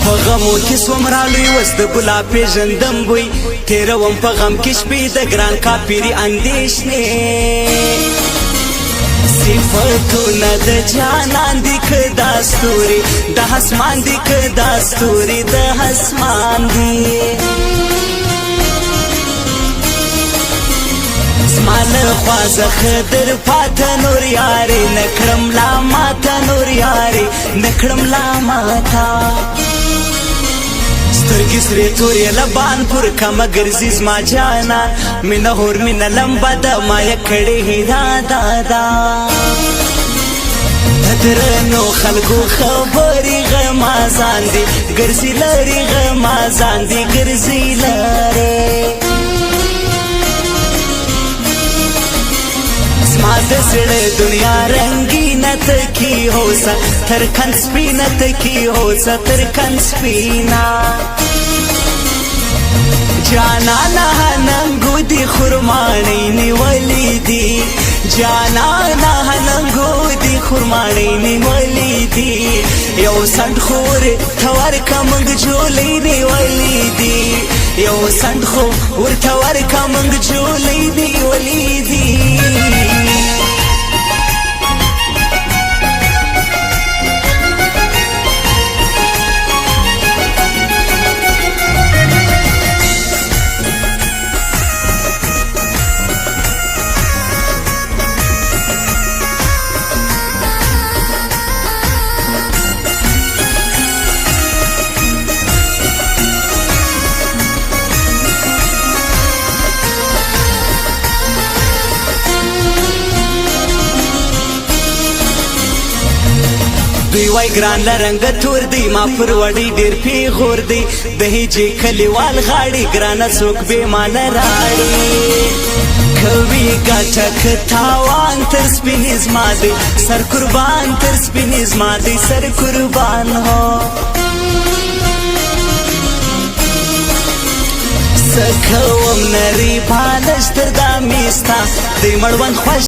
په غمو کې سوم رالوی وس د ګلاب پیژندم بوی تیروم په غم کې شپې د ګران کاپیري اندېښنې صفتونه د جانان دي که دا ستوري د اسمان دي که دا ستوري د اسمان دي زما له خوا زخه در پاته نور یارې نه کړم لا ماته نور یارې نه کړم لا ماته سترګې سرې تورې لبان پر کمه ګرځي زما جانا مینه هور مینه لمبه ده ما یې کړې هیرا دادا د درنو خلکو خبرې غمازان دي ګرځي لرې غمازان دي ګرځي لرې زما د زړه دنیا رنګینه تکي هوسه تر کن سپینه تکي هوسه تر کن سپینه جانانا ننګو دي خرمانې نیولې دي جانانا ننګو دي خرمانې نیولې دي یو سند خور تور کمنګ جولې نیولې دي یو سند خو ورته ور کمنګ جولې نیولې دي دوی وای ګران لرنګ تور دی ما پر وړي ډیر پیغور دی د هجې کلیوال غاړي ګرانه څوک به مان راړي کوي ګټه کتاوان تر سپینې زما دی سر قربان تر سپینې زما دی سر قربان هو سکوم نری بالش تر دا میستا دی مړوند خوش